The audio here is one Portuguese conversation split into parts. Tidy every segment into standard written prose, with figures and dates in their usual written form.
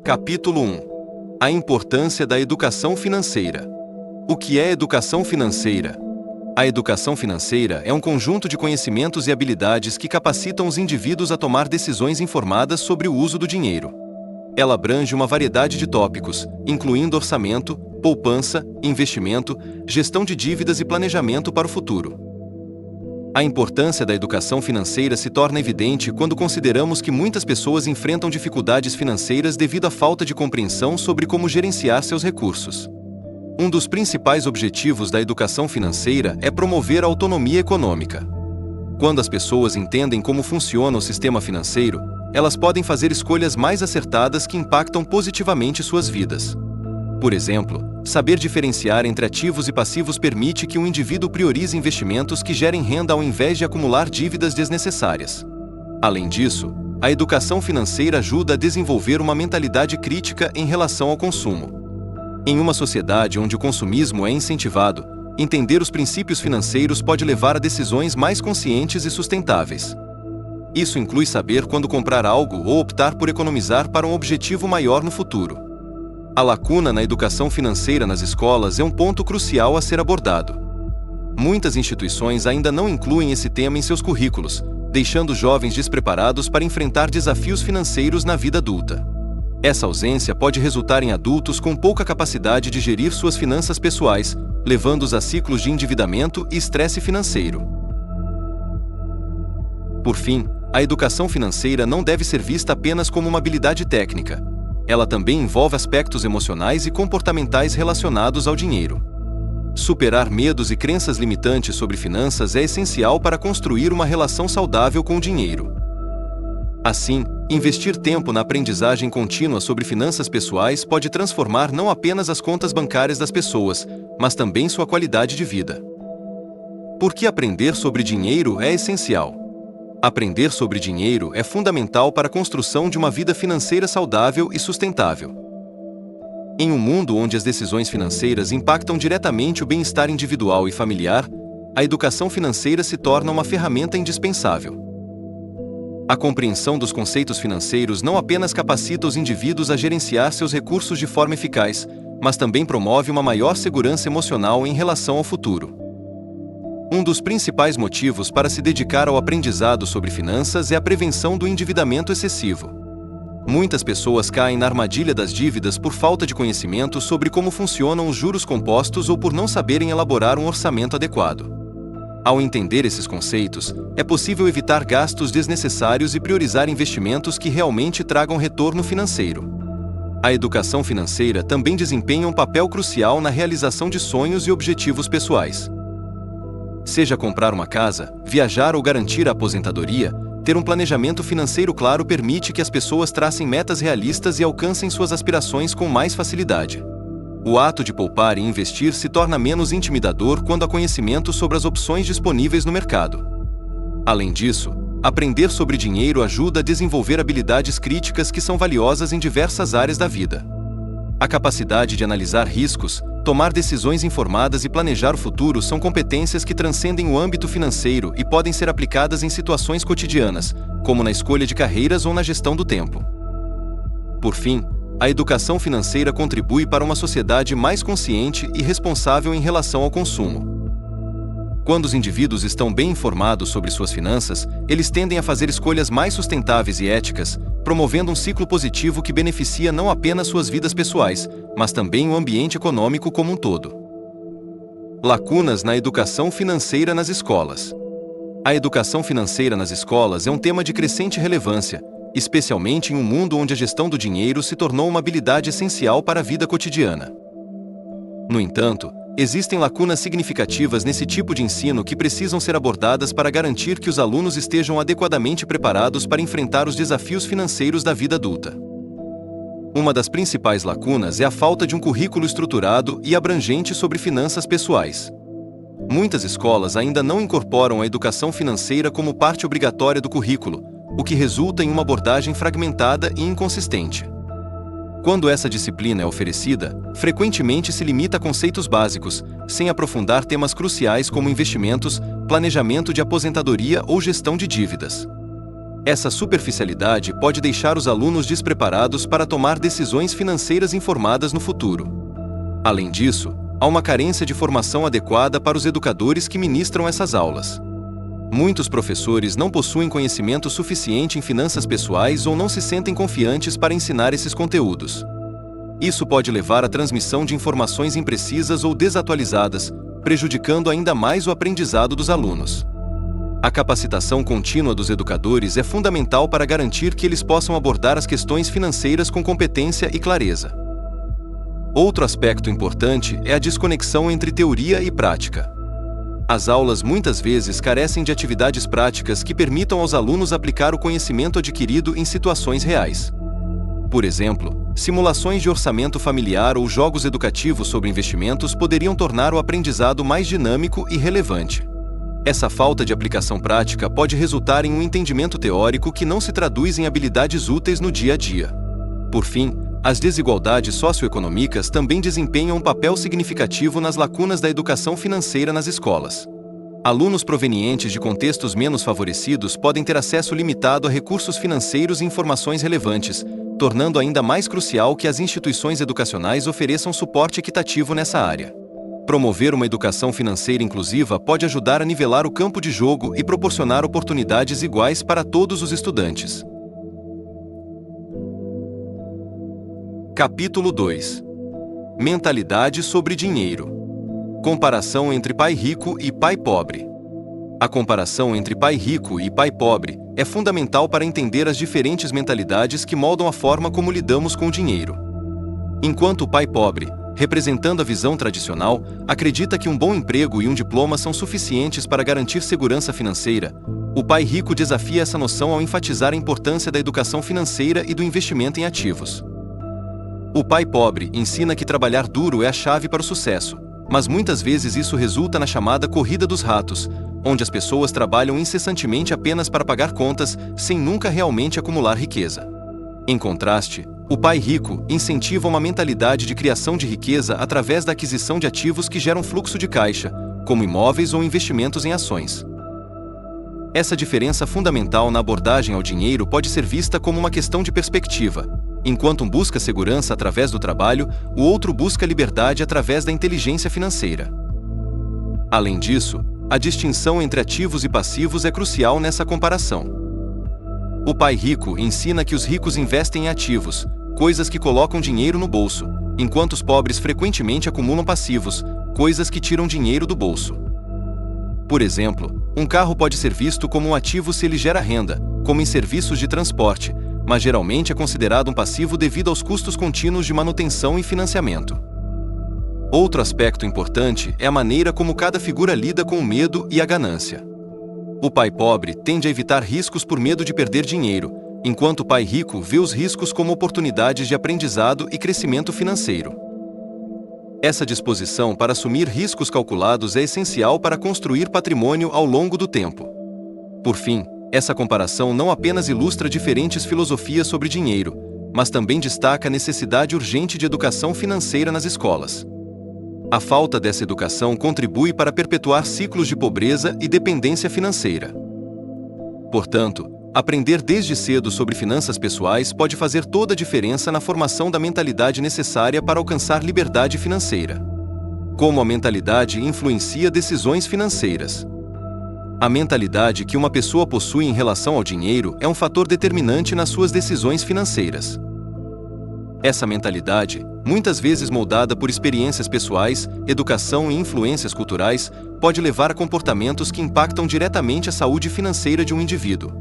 Capítulo 1. A importância da educação financeira. O que é educação financeira? A educação financeira é um conjunto de conhecimentos e habilidades que capacitam os indivíduos a tomar decisões informadas sobre o uso do dinheiro. Ela abrange uma variedade de tópicos, incluindo orçamento, poupança, investimento, gestão de dívidas e planejamento para o futuro. A importância da educação financeira se torna evidente quando consideramos que muitas pessoas enfrentam dificuldades financeiras devido à falta de compreensão sobre como gerenciar seus recursos. Um dos principais objetivos da educação financeira é promover a autonomia econômica. Quando as pessoas entendem como funciona o sistema financeiro, elas podem fazer escolhas mais acertadas que impactam positivamente suas vidas. Por exemplo, saber diferenciar entre ativos e passivos permite que um indivíduo priorize investimentos que gerem renda ao invés de acumular dívidas desnecessárias. Além disso, a educação financeira ajuda a desenvolver uma mentalidade crítica em relação ao consumo. Em uma sociedade onde o consumismo é incentivado, entender os princípios financeiros pode levar a decisões mais conscientes e sustentáveis. Isso inclui saber quando comprar algo ou optar por economizar para um objetivo maior no futuro. A lacuna na educação financeira nas escolas é um ponto crucial a ser abordado. Muitas instituições ainda não incluem esse tema em seus currículos, deixando jovens despreparados para enfrentar desafios financeiros na vida adulta. Essa ausência pode resultar em adultos com pouca capacidade de gerir suas finanças pessoais, levando-os a ciclos de endividamento e estresse financeiro. Por fim, a educação financeira não deve ser vista apenas como uma habilidade técnica. Ela também envolve aspectos emocionais e comportamentais relacionados ao dinheiro. Superar medos e crenças limitantes sobre finanças é essencial para construir uma relação saudável com o dinheiro. Assim, investir tempo na aprendizagem contínua sobre finanças pessoais pode transformar não apenas as contas bancárias das pessoas, mas também sua qualidade de vida. Por que aprender sobre dinheiro é essencial? Aprender sobre dinheiro é fundamental para a construção de uma vida financeira saudável e sustentável. Em um mundo onde as decisões financeiras impactam diretamente o bem-estar individual e familiar, a educação financeira se torna uma ferramenta indispensável. A compreensão dos conceitos financeiros não apenas capacita os indivíduos a gerenciar seus recursos de forma eficaz, mas também promove uma maior segurança emocional em relação ao futuro. Um dos principais motivos para se dedicar ao aprendizado sobre finanças é a prevenção do endividamento excessivo. Muitas pessoas caem na armadilha das dívidas por falta de conhecimento sobre como funcionam os juros compostos ou por não saberem elaborar um orçamento adequado. Ao entender esses conceitos, é possível evitar gastos desnecessários e priorizar investimentos que realmente tragam retorno financeiro. A educação financeira também desempenha um papel crucial na realização de sonhos e objetivos pessoais. Seja comprar uma casa, viajar ou garantir a aposentadoria, ter um planejamento financeiro claro permite que as pessoas tracem metas realistas e alcancem suas aspirações com mais facilidade. O ato de poupar e investir se torna menos intimidador quando há conhecimento sobre as opções disponíveis no mercado. Além disso, aprender sobre dinheiro ajuda a desenvolver habilidades críticas que são valiosas em diversas áreas da vida. A capacidade de analisar riscos, tomar decisões informadas e planejar o futuro são competências que transcendem o âmbito financeiro e podem ser aplicadas em situações cotidianas, como na escolha de carreiras ou na gestão do tempo. Por fim, a educação financeira contribui para uma sociedade mais consciente e responsável em relação ao consumo. Quando os indivíduos estão bem informados sobre suas finanças, eles tendem a fazer escolhas mais sustentáveis e éticas, promovendo um ciclo positivo que beneficia não apenas suas vidas pessoais, mas também o ambiente econômico como um todo. Lacunas na educação financeira nas escolas. A educação financeira nas escolas é um tema de crescente relevância, especialmente em um mundo onde a gestão do dinheiro se tornou uma habilidade essencial para a vida cotidiana. No entanto, existem lacunas significativas nesse tipo de ensino que precisam ser abordadas para garantir que os alunos estejam adequadamente preparados para enfrentar os desafios financeiros da vida adulta. Uma das principais lacunas é a falta de um currículo estruturado e abrangente sobre finanças pessoais. Muitas escolas ainda não incorporam a educação financeira como parte obrigatória do currículo, o que resulta em uma abordagem fragmentada e inconsistente. Quando essa disciplina é oferecida, frequentemente se limita a conceitos básicos, sem aprofundar temas cruciais como investimentos, planejamento de aposentadoria ou gestão de dívidas. Essa superficialidade pode deixar os alunos despreparados para tomar decisões financeiras informadas no futuro. Além disso, há uma carência de formação adequada para os educadores que ministram essas aulas. Muitos professores não possuem conhecimento suficiente em finanças pessoais ou não se sentem confiantes para ensinar esses conteúdos. Isso pode levar à transmissão de informações imprecisas ou desatualizadas, prejudicando ainda mais o aprendizado dos alunos. A capacitação contínua dos educadores é fundamental para garantir que eles possam abordar as questões financeiras com competência e clareza. Outro aspecto importante é a desconexão entre teoria e prática. As aulas muitas vezes carecem de atividades práticas que permitam aos alunos aplicar o conhecimento adquirido em situações reais. Por exemplo, simulações de orçamento familiar ou jogos educativos sobre investimentos poderiam tornar o aprendizado mais dinâmico e relevante. Essa falta de aplicação prática pode resultar em um entendimento teórico que não se traduz em habilidades úteis no dia a dia. Por fim, as desigualdades socioeconômicas também desempenham um papel significativo nas lacunas da educação financeira nas escolas. Alunos provenientes de contextos menos favorecidos podem ter acesso limitado a recursos financeiros e informações relevantes, tornando ainda mais crucial que as instituições educacionais ofereçam suporte equitativo nessa área. Promover uma educação financeira inclusiva pode ajudar a nivelar o campo de jogo e proporcionar oportunidades iguais para todos os estudantes. Capítulo 2. Mentalidade sobre dinheiro. Comparação entre pai rico e pai pobre. A comparação entre pai rico e pai pobre é fundamental para entender as diferentes mentalidades que moldam a forma como lidamos com o dinheiro. Enquanto o pai pobre, representando a visão tradicional, acredita que um bom emprego e um diploma são suficientes para garantir segurança financeira, o pai rico desafia essa noção ao enfatizar a importância da educação financeira e do investimento em ativos. O pai pobre ensina que trabalhar duro é a chave para o sucesso, mas muitas vezes isso resulta na chamada corrida dos ratos, onde as pessoas trabalham incessantemente apenas para pagar contas, sem nunca realmente acumular riqueza. Em contraste, o pai rico incentiva uma mentalidade de criação de riqueza através da aquisição de ativos que geram fluxo de caixa, como imóveis ou investimentos em ações. Essa diferença fundamental na abordagem ao dinheiro pode ser vista como uma questão de perspectiva. Enquanto um busca segurança através do trabalho, o outro busca liberdade através da inteligência financeira. Além disso, a distinção entre ativos e passivos é crucial nessa comparação. O pai rico ensina que os ricos investem em ativos, coisas que colocam dinheiro no bolso, enquanto os pobres frequentemente acumulam passivos, coisas que tiram dinheiro do bolso. Por exemplo, um carro pode ser visto como um ativo se ele gera renda, como em serviços de transporte, mas geralmente é considerado um passivo devido aos custos contínuos de manutenção e financiamento. Outro aspecto importante é a maneira como cada figura lida com o medo e a ganância. O pai pobre tende a evitar riscos por medo de perder dinheiro, enquanto o pai rico vê os riscos como oportunidades de aprendizado e crescimento financeiro. Essa disposição para assumir riscos calculados é essencial para construir patrimônio ao longo do tempo. Por fim, essa comparação não apenas ilustra diferentes filosofias sobre dinheiro, mas também destaca a necessidade urgente de educação financeira nas escolas. A falta dessa educação contribui para perpetuar ciclos de pobreza e dependência financeira. Portanto, aprender desde cedo sobre finanças pessoais pode fazer toda a diferença na formação da mentalidade necessária para alcançar liberdade financeira. Como a mentalidade influencia decisões financeiras. A mentalidade que uma pessoa possui em relação ao dinheiro é um fator determinante nas suas decisões financeiras. Essa mentalidade, muitas vezes moldada por experiências pessoais, educação e influências culturais, pode levar a comportamentos que impactam diretamente a saúde financeira de um indivíduo.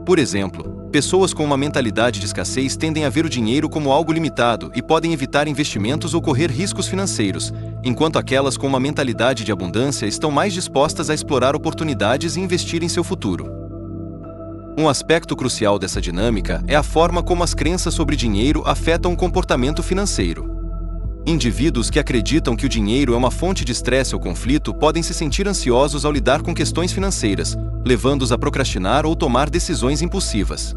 Por exemplo, pessoas com uma mentalidade de escassez tendem a ver o dinheiro como algo limitado e podem evitar investimentos ou correr riscos financeiros, enquanto aquelas com uma mentalidade de abundância estão mais dispostas a explorar oportunidades e investir em seu futuro. Um aspecto crucial dessa dinâmica é a forma como as crenças sobre dinheiro afetam o comportamento financeiro. Indivíduos que acreditam que o dinheiro é uma fonte de estresse ou conflito podem se sentir ansiosos ao lidar com questões financeiras, levando-os a procrastinar ou tomar decisões impulsivas.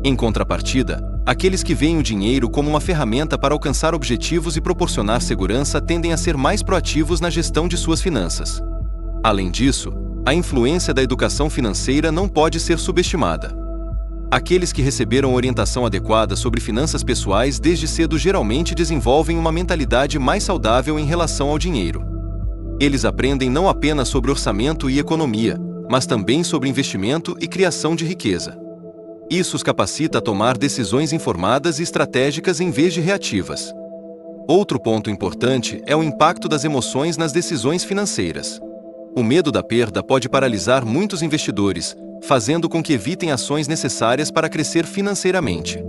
Em contrapartida, Aqueles que veem o dinheiro como uma ferramenta para alcançar objetivos e proporcionar segurança tendem a ser mais proativos na gestão de suas finanças. Além disso, a influência da educação financeira não pode ser subestimada. Aqueles que receberam orientação adequada sobre finanças pessoais desde cedo geralmente desenvolvem uma mentalidade mais saudável em relação ao dinheiro. Eles aprendem não apenas sobre orçamento e economia, mas também sobre investimento e criação de riqueza. Isso os capacita a tomar decisões informadas e estratégicas em vez de reativas. Outro ponto importante é o impacto das emoções nas decisões financeiras. O medo da perda pode paralisar muitos investidores, fazendo com que evitem ações necessárias para crescer financeiramente.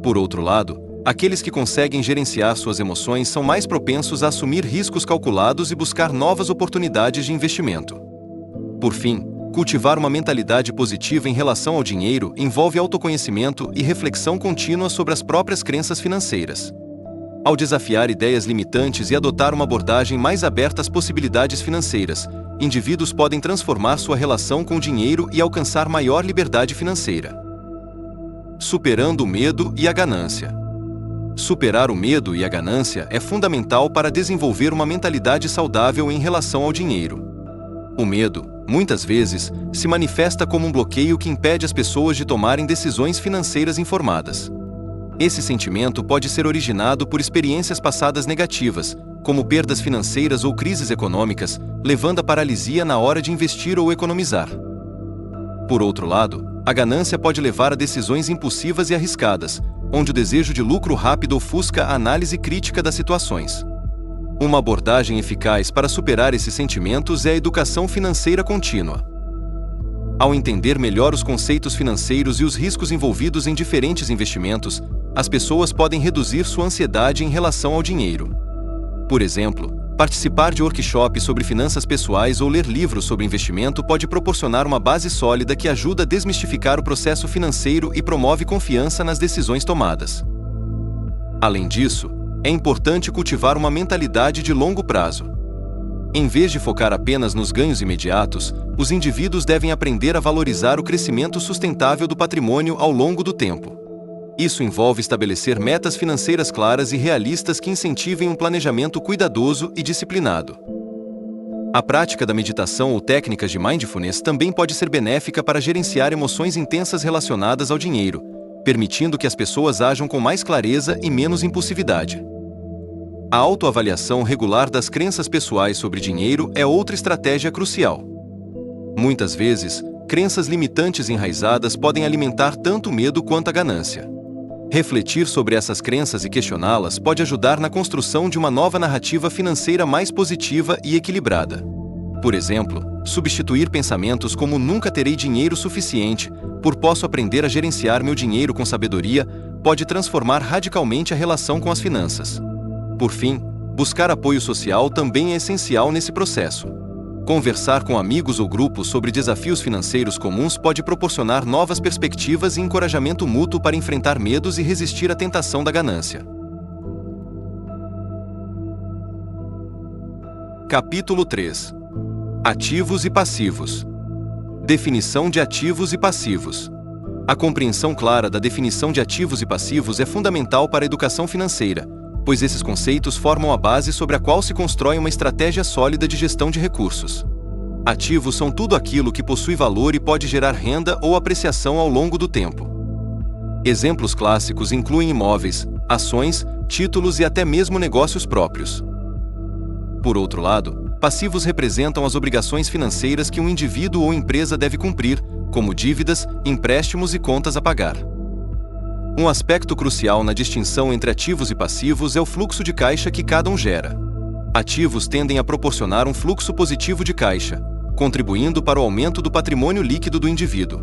Por outro lado, aqueles que conseguem gerenciar suas emoções são mais propensos a assumir riscos calculados e buscar novas oportunidades de investimento. Por fim, cultivar uma mentalidade positiva em relação ao dinheiro envolve autoconhecimento e reflexão contínua sobre as próprias crenças financeiras. Ao desafiar ideias limitantes e adotar uma abordagem mais aberta às possibilidades financeiras, indivíduos podem transformar sua relação com o dinheiro e alcançar maior liberdade financeira. Superando o medo e a ganância. Superar o medo e a ganância é fundamental para desenvolver uma mentalidade saudável em relação ao dinheiro. O medo, muitas vezes, se manifesta como um bloqueio que impede as pessoas de tomarem decisões financeiras informadas. Esse sentimento pode ser originado por experiências passadas negativas, como perdas financeiras ou crises econômicas, levando à paralisia na hora de investir ou economizar. Por outro lado, a ganância pode levar a decisões impulsivas e arriscadas, onde o desejo de lucro rápido ofusca a análise crítica das situações. Uma abordagem eficaz para superar esses sentimentos é a educação financeira contínua. Ao entender melhor os conceitos financeiros e os riscos envolvidos em diferentes investimentos, as pessoas podem reduzir sua ansiedade em relação ao dinheiro. Por exemplo, participar de workshops sobre finanças pessoais ou ler livros sobre investimento pode proporcionar uma base sólida que ajuda a desmistificar o processo financeiro e promove confiança nas decisões tomadas. Além disso, é importante cultivar uma mentalidade de longo prazo. Em vez de focar apenas nos ganhos imediatos, os indivíduos devem aprender a valorizar o crescimento sustentável do patrimônio ao longo do tempo. Isso envolve estabelecer metas financeiras claras e realistas que incentivem um planejamento cuidadoso e disciplinado. A prática da meditação ou técnicas de mindfulness também pode ser benéfica para gerenciar emoções intensas relacionadas ao dinheiro, permitindo que as pessoas ajam com mais clareza e menos impulsividade. A autoavaliação regular das crenças pessoais sobre dinheiro é outra estratégia crucial. Muitas vezes, crenças limitantes enraizadas podem alimentar tanto o medo quanto a ganância. Refletir sobre essas crenças e questioná-las pode ajudar na construção de uma nova narrativa financeira mais positiva e equilibrada. Por exemplo, substituir pensamentos como "nunca terei dinheiro suficiente" por "posso aprender a gerenciar meu dinheiro com sabedoria" pode transformar radicalmente a relação com as finanças. Por fim, buscar apoio social também é essencial nesse processo. Conversar com amigos ou grupos sobre desafios financeiros comuns pode proporcionar novas perspectivas e encorajamento mútuo para enfrentar medos e resistir à tentação da ganância. Capítulo 3. Ativos e passivos. Definição de ativos e passivos. A compreensão clara da definição de ativos e passivos é fundamental para a educação financeira, pois esses conceitos formam a base sobre a qual se constrói uma estratégia sólida de gestão de recursos. Ativos são tudo aquilo que possui valor e pode gerar renda ou apreciação ao longo do tempo. Exemplos clássicos incluem imóveis, ações, títulos e até mesmo negócios próprios. Por outro lado, passivos representam as obrigações financeiras que um indivíduo ou empresa deve cumprir, como dívidas, empréstimos e contas a pagar. Um aspecto crucial na distinção entre ativos e passivos é o fluxo de caixa que cada um gera. Ativos tendem a proporcionar um fluxo positivo de caixa, contribuindo para o aumento do patrimônio líquido do indivíduo.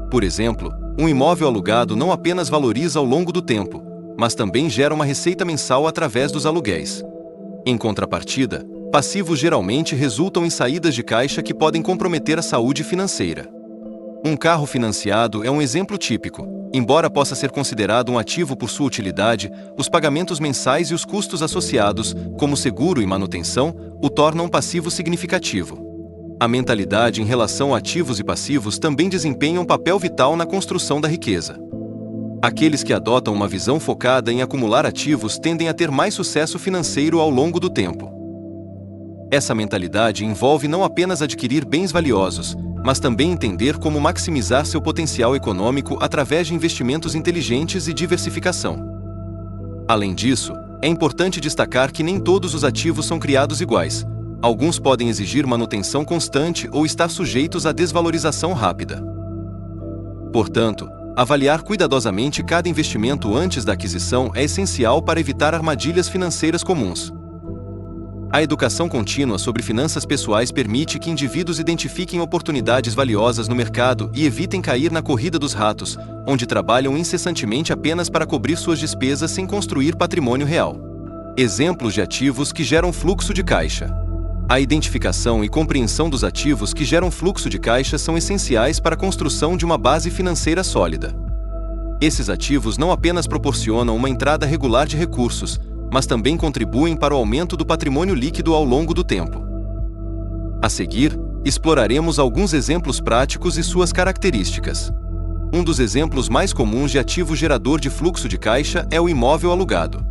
Por exemplo, um imóvel alugado não apenas valoriza ao longo do tempo, mas também gera uma receita mensal através dos aluguéis. Em contrapartida, passivos geralmente resultam em saídas de caixa que podem comprometer a saúde financeira. Um carro financiado é um exemplo típico. Embora possa ser considerado um ativo por sua utilidade, os pagamentos mensais e os custos associados, como seguro e manutenção, o tornam um passivo significativo. A mentalidade em relação a ativos e passivos também desempenha um papel vital na construção da riqueza. Aqueles que adotam uma visão focada em acumular ativos tendem a ter mais sucesso financeiro ao longo do tempo. Essa mentalidade envolve não apenas adquirir bens valiosos, mas também entender como maximizar seu potencial econômico através de investimentos inteligentes e diversificação. Além disso, é importante destacar que nem todos os ativos são criados iguais. Alguns podem exigir manutenção constante ou estar sujeitos à desvalorização rápida. Portanto, avaliar cuidadosamente cada investimento antes da aquisição é essencial para evitar armadilhas financeiras comuns. A educação contínua sobre finanças pessoais permite que indivíduos identifiquem oportunidades valiosas no mercado e evitem cair na corrida dos ratos, onde trabalham incessantemente apenas para cobrir suas despesas sem construir patrimônio real. Exemplos de ativos que geram fluxo de caixa. A identificação e compreensão dos ativos que geram fluxo de caixa são essenciais para a construção de uma base financeira sólida. Esses ativos não apenas proporcionam uma entrada regular de recursos, mas também contribuem para o aumento do patrimônio líquido ao longo do tempo. A seguir, exploraremos alguns exemplos práticos e suas características. Um dos exemplos mais comuns de ativo gerador de fluxo de caixa é o imóvel alugado.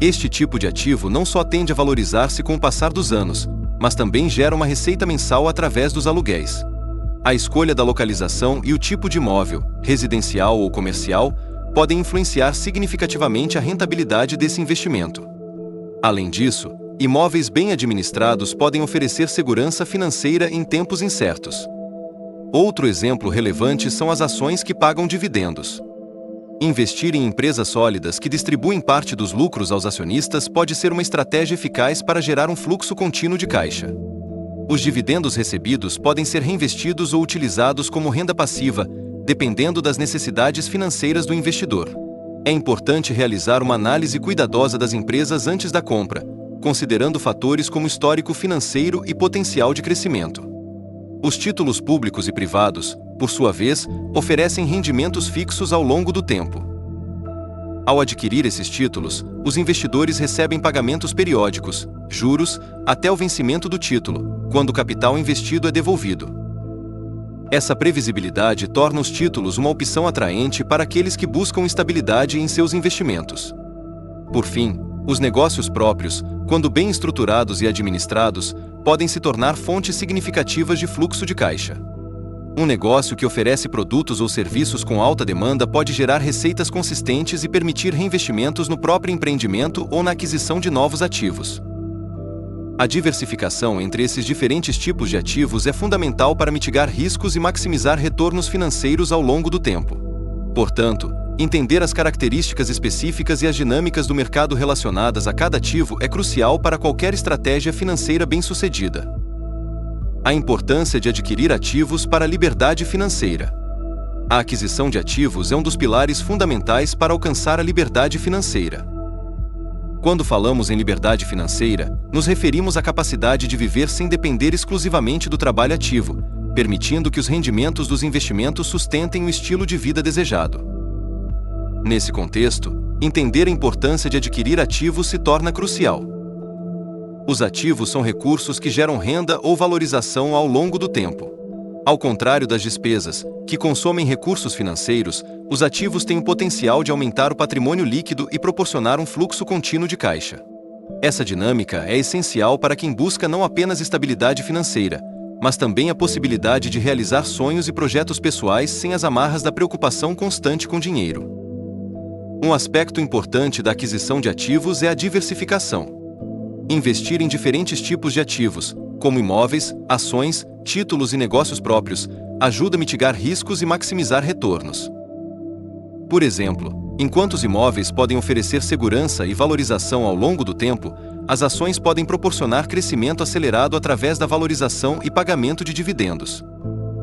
Este tipo de ativo não só tende a valorizar-se com o passar dos anos, mas também gera uma receita mensal através dos aluguéis. A escolha da localização e o tipo de imóvel, residencial ou comercial, podem influenciar significativamente a rentabilidade desse investimento. Além disso, imóveis bem administrados podem oferecer segurança financeira em tempos incertos. Outro exemplo relevante são as ações que pagam dividendos. Investir em empresas sólidas que distribuem parte dos lucros aos acionistas pode ser uma estratégia eficaz para gerar um fluxo contínuo de caixa. Os dividendos recebidos podem ser reinvestidos ou utilizados como renda passiva, dependendo das necessidades financeiras do investidor. É importante realizar uma análise cuidadosa das empresas antes da compra, considerando fatores como histórico financeiro e potencial de crescimento. Os títulos públicos e privados, por sua vez, oferecem rendimentos fixos ao longo do tempo. Ao adquirir esses títulos, os investidores recebem pagamentos periódicos, juros, até o vencimento do título, quando o capital investido é devolvido. Essa previsibilidade torna os títulos uma opção atraente para aqueles que buscam estabilidade em seus investimentos. Por fim, os negócios próprios, quando bem estruturados e administrados, podem se tornar fontes significativas de fluxo de caixa. Um negócio que oferece produtos ou serviços com alta demanda pode gerar receitas consistentes e permitir reinvestimentos no próprio empreendimento ou na aquisição de novos ativos. A diversificação entre esses diferentes tipos de ativos é fundamental para mitigar riscos e maximizar retornos financeiros ao longo do tempo. Portanto, entender as características específicas e as dinâmicas do mercado relacionadas a cada ativo é crucial para qualquer estratégia financeira bem-sucedida. A importância de adquirir ativos para a liberdade financeira. A aquisição de ativos é um dos pilares fundamentais para alcançar a liberdade financeira. Quando falamos em liberdade financeira, nos referimos à capacidade de viver sem depender exclusivamente do trabalho ativo, permitindo que os rendimentos dos investimentos sustentem o estilo de vida desejado. Nesse contexto, entender a importância de adquirir ativos se torna crucial. Os ativos são recursos que geram renda ou valorização ao longo do tempo. Ao contrário das despesas, que consomem recursos financeiros, os ativos têm o potencial de aumentar o patrimônio líquido e proporcionar um fluxo contínuo de caixa. Essa dinâmica é essencial para quem busca não apenas estabilidade financeira, mas também a possibilidade de realizar sonhos e projetos pessoais sem as amarras da preocupação constante com dinheiro. Um aspecto importante da aquisição de ativos é a diversificação. Investir em diferentes tipos de ativos, como imóveis, ações, títulos e negócios próprios, ajuda a mitigar riscos e maximizar retornos. Por exemplo, enquanto os imóveis podem oferecer segurança e valorização ao longo do tempo, as ações podem proporcionar crescimento acelerado através da valorização e pagamento de dividendos.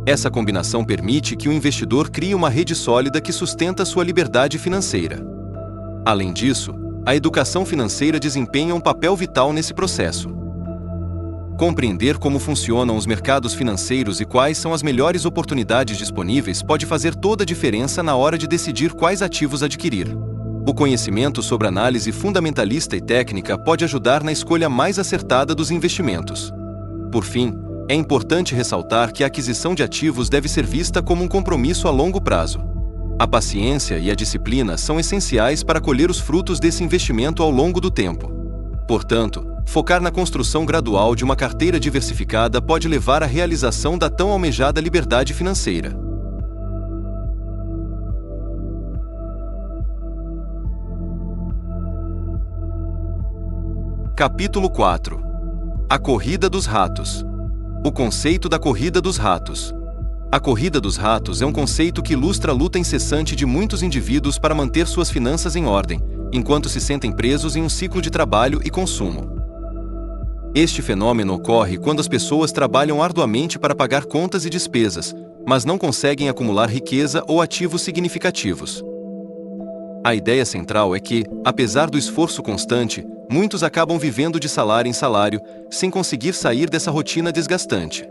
Essa combinação permite que o investidor crie uma rede sólida que sustenta sua liberdade financeira. Além disso, a educação financeira desempenha um papel vital nesse processo. Compreender como funcionam os mercados financeiros e quais são as melhores oportunidades disponíveis pode fazer toda a diferença na hora de decidir quais ativos adquirir. O conhecimento sobre análise fundamentalista e técnica pode ajudar na escolha mais acertada dos investimentos. Por fim, é importante ressaltar que a aquisição de ativos deve ser vista como um compromisso a longo prazo. A paciência e a disciplina são essenciais para colher os frutos desse investimento ao longo do tempo. Portanto, focar na construção gradual de uma carteira diversificada pode levar à realização da tão almejada liberdade financeira. Capítulo 4. A corrida dos ratos. O conceito da corrida dos ratos. A corrida dos ratos é um conceito que ilustra a luta incessante de muitos indivíduos para manter suas finanças em ordem, enquanto se sentem presos em um ciclo de trabalho e consumo. Este fenômeno ocorre quando as pessoas trabalham arduamente para pagar contas e despesas, mas não conseguem acumular riqueza ou ativos significativos. A ideia central é que, apesar do esforço constante, muitos acabam vivendo de salário em salário, sem conseguir sair dessa rotina desgastante.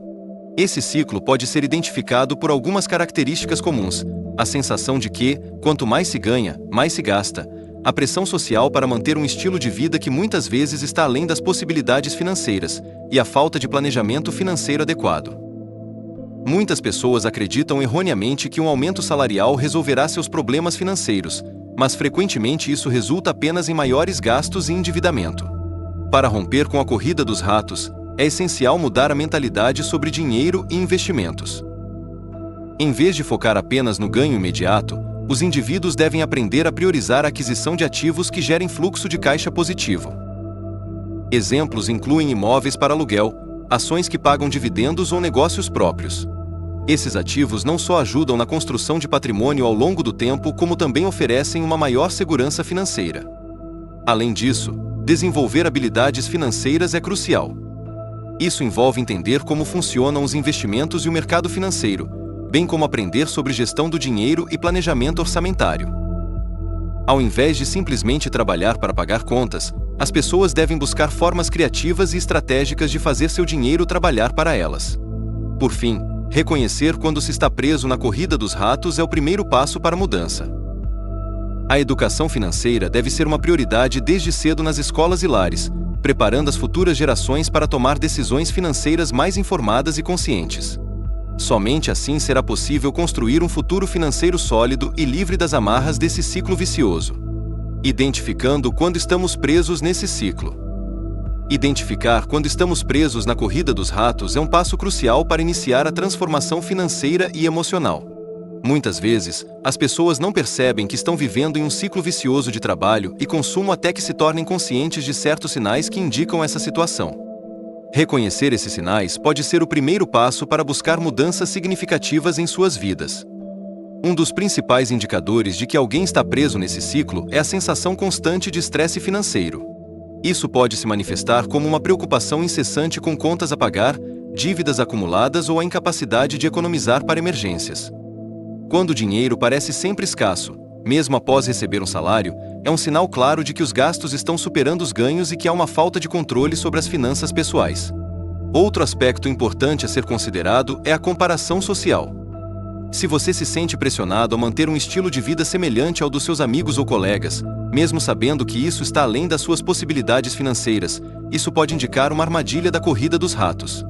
Esse ciclo pode ser identificado por algumas características comuns: a sensação de que, quanto mais se ganha, mais se gasta, a pressão social para manter um estilo de vida que muitas vezes está além das possibilidades financeiras, e a falta de planejamento financeiro adequado. Muitas pessoas acreditam erroneamente que um aumento salarial resolverá seus problemas financeiros, mas frequentemente isso resulta apenas em maiores gastos e endividamento. Para romper com a corrida dos ratos, é essencial mudar a mentalidade sobre dinheiro e investimentos. Em vez de focar apenas no ganho imediato, os indivíduos devem aprender a priorizar a aquisição de ativos que gerem fluxo de caixa positivo. Exemplos incluem imóveis para aluguel, ações que pagam dividendos ou negócios próprios. Esses ativos não só ajudam na construção de patrimônio ao longo do tempo, como também oferecem uma maior segurança financeira. Além disso, desenvolver habilidades financeiras é crucial. Isso envolve entender como funcionam os investimentos e o mercado financeiro, bem como aprender sobre gestão do dinheiro e planejamento orçamentário. Ao invés de simplesmente trabalhar para pagar contas, as pessoas devem buscar formas criativas e estratégicas de fazer seu dinheiro trabalhar para elas. Por fim, reconhecer quando se está preso na corrida dos ratos é o primeiro passo para a mudança. A educação financeira deve ser uma prioridade desde cedo nas escolas e lares, preparando as futuras gerações para tomar decisões financeiras mais informadas e conscientes. Somente assim será possível construir um futuro financeiro sólido e livre das amarras desse ciclo vicioso. Identificando quando estamos presos nesse ciclo. Identificar quando estamos presos na corrida dos ratos é um passo crucial para iniciar a transformação financeira e emocional. Muitas vezes, as pessoas não percebem que estão vivendo em um ciclo vicioso de trabalho e consumo até que se tornem conscientes de certos sinais que indicam essa situação. Reconhecer esses sinais pode ser o primeiro passo para buscar mudanças significativas em suas vidas. Um dos principais indicadores de que alguém está preso nesse ciclo é a sensação constante de estresse financeiro. Isso pode se manifestar como uma preocupação incessante com contas a pagar, dívidas acumuladas ou a incapacidade de economizar para emergências. Quando o dinheiro parece sempre escasso, mesmo após receber um salário, é um sinal claro de que os gastos estão superando os ganhos e que há uma falta de controle sobre as finanças pessoais. Outro aspecto importante a ser considerado é a comparação social. Se você se sente pressionado a manter um estilo de vida semelhante ao dos seus amigos ou colegas, mesmo sabendo que isso está além das suas possibilidades financeiras, isso pode indicar uma armadilha da corrida dos ratos.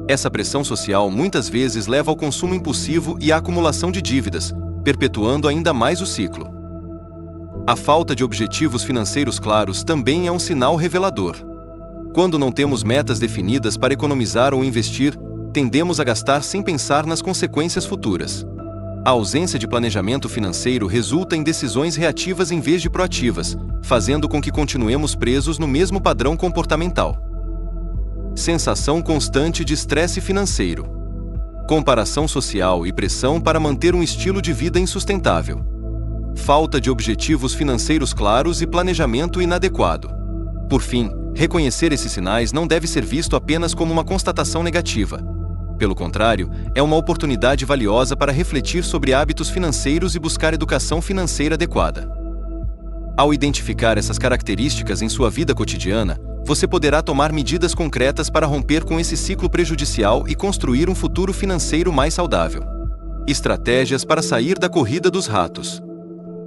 Essa pressão social muitas vezes leva ao consumo impulsivo e à acumulação de dívidas, perpetuando ainda mais o ciclo. A falta de objetivos financeiros claros também é um sinal revelador. Quando não temos metas definidas para economizar ou investir, tendemos a gastar sem pensar nas consequências futuras. A ausência de planejamento financeiro resulta em decisões reativas em vez de proativas, fazendo com que continuemos presos no mesmo padrão comportamental. Sensação constante de estresse financeiro. Comparação social e pressão para manter um estilo de vida insustentável. Falta de objetivos financeiros claros e planejamento inadequado. Por fim, reconhecer esses sinais não deve ser visto apenas como uma constatação negativa. Pelo contrário, é uma oportunidade valiosa para refletir sobre hábitos financeiros e buscar educação financeira adequada. Ao identificar essas características em sua vida cotidiana, você poderá tomar medidas concretas para romper com esse ciclo prejudicial e construir um futuro financeiro mais saudável. Estratégias para sair da corrida dos ratos.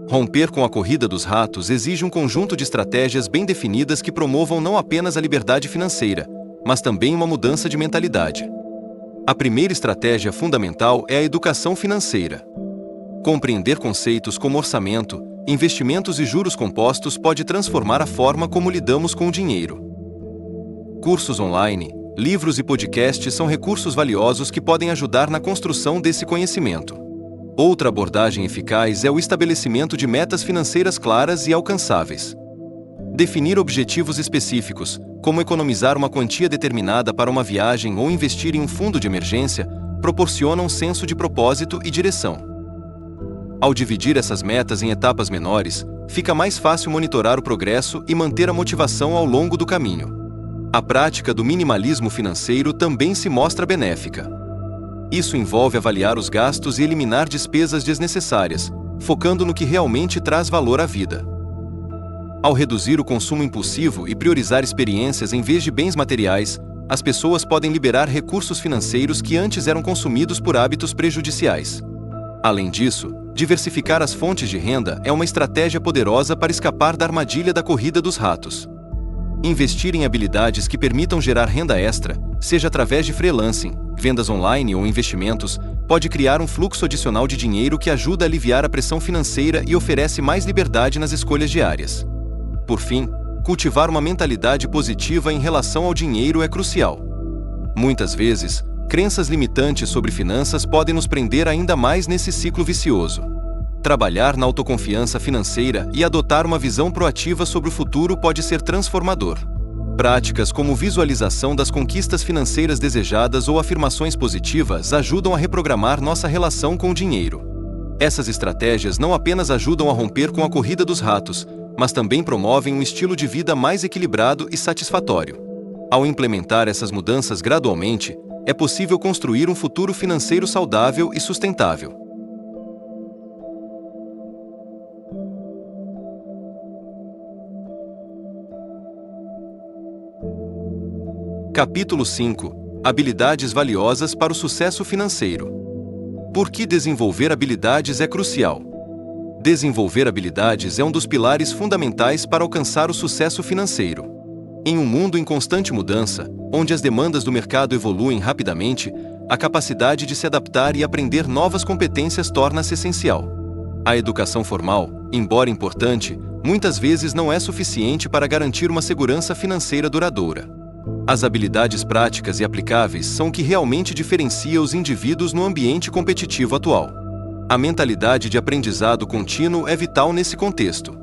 Romper com a corrida dos ratos exige um conjunto de estratégias bem definidas que promovam não apenas a liberdade financeira, mas também uma mudança de mentalidade. A primeira estratégia fundamental é a educação financeira. Compreender conceitos como orçamento, investimentos e juros compostos pode transformar a forma como lidamos com o dinheiro. Cursos online, livros e podcasts são recursos valiosos que podem ajudar na construção desse conhecimento. Outra abordagem eficaz é o estabelecimento de metas financeiras claras e alcançáveis. Definir objetivos específicos, como economizar uma quantia determinada para uma viagem ou investir em um fundo de emergência, proporciona um senso de propósito e direção. Ao dividir essas metas em etapas menores, fica mais fácil monitorar o progresso e manter a motivação ao longo do caminho. A prática do minimalismo financeiro também se mostra benéfica. Isso envolve avaliar os gastos e eliminar despesas desnecessárias, focando no que realmente traz valor à vida. Ao reduzir o consumo impulsivo e priorizar experiências em vez de bens materiais, as pessoas podem liberar recursos financeiros que antes eram consumidos por hábitos prejudiciais. Além disso, diversificar as fontes de renda é uma estratégia poderosa para escapar da armadilha da corrida dos ratos. Investir em habilidades que permitam gerar renda extra, seja através de freelancing, vendas online ou investimentos, pode criar um fluxo adicional de dinheiro que ajuda a aliviar a pressão financeira e oferece mais liberdade nas escolhas diárias. Por fim, cultivar uma mentalidade positiva em relação ao dinheiro é crucial. Muitas vezes, crenças limitantes sobre finanças podem nos prender ainda mais nesse ciclo vicioso. Trabalhar na autoconfiança financeira e adotar uma visão proativa sobre o futuro pode ser transformador. Práticas como visualização das conquistas financeiras desejadas ou afirmações positivas ajudam a reprogramar nossa relação com o dinheiro. Essas estratégias não apenas ajudam a romper com a corrida dos ratos, mas também promovem um estilo de vida mais equilibrado e satisfatório. Ao implementar essas mudanças gradualmente, é possível construir um futuro financeiro saudável e sustentável. Capítulo 5 – Habilidades valiosas para o sucesso financeiro. Por que desenvolver habilidades é crucial? Desenvolver habilidades é um dos pilares fundamentais para alcançar o sucesso financeiro. Em um mundo em constante mudança, onde as demandas do mercado evoluem rapidamente, a capacidade de se adaptar e aprender novas competências torna-se essencial. A educação formal, embora importante, muitas vezes não é suficiente para garantir uma segurança financeira duradoura. As habilidades práticas e aplicáveis são o que realmente diferencia os indivíduos no ambiente competitivo atual. A mentalidade de aprendizado contínuo é vital nesse contexto.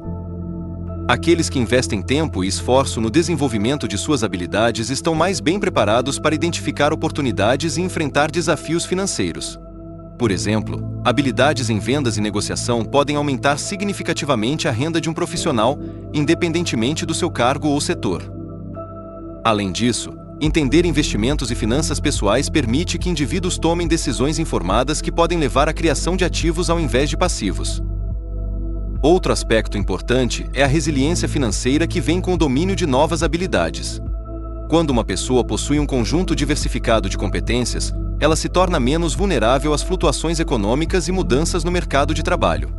Aqueles que investem tempo e esforço no desenvolvimento de suas habilidades estão mais bem preparados para identificar oportunidades e enfrentar desafios financeiros. Por exemplo, habilidades em vendas e negociação podem aumentar significativamente a renda de um profissional, independentemente do seu cargo ou setor. Além disso, entender investimentos e finanças pessoais permite que indivíduos tomem decisões informadas que podem levar à criação de ativos ao invés de passivos. Outro aspecto importante é a resiliência financeira que vem com o domínio de novas habilidades. Quando uma pessoa possui um conjunto diversificado de competências, ela se torna menos vulnerável às flutuações econômicas e mudanças no mercado de trabalho.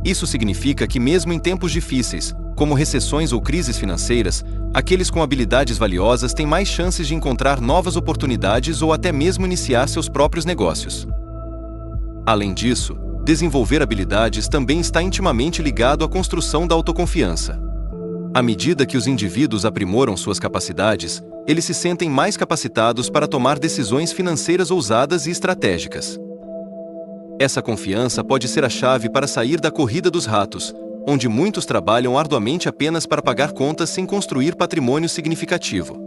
Isso significa que mesmo em tempos difíceis, como recessões ou crises financeiras, aqueles com habilidades valiosas têm mais chances de encontrar novas oportunidades ou até mesmo iniciar seus próprios negócios. Além disso, desenvolver habilidades também está intimamente ligado à construção da autoconfiança. À medida que os indivíduos aprimoram suas capacidades, eles se sentem mais capacitados para tomar decisões financeiras ousadas e estratégicas. Essa confiança pode ser a chave para sair da corrida dos ratos, onde muitos trabalham arduamente apenas para pagar contas sem construir patrimônio significativo.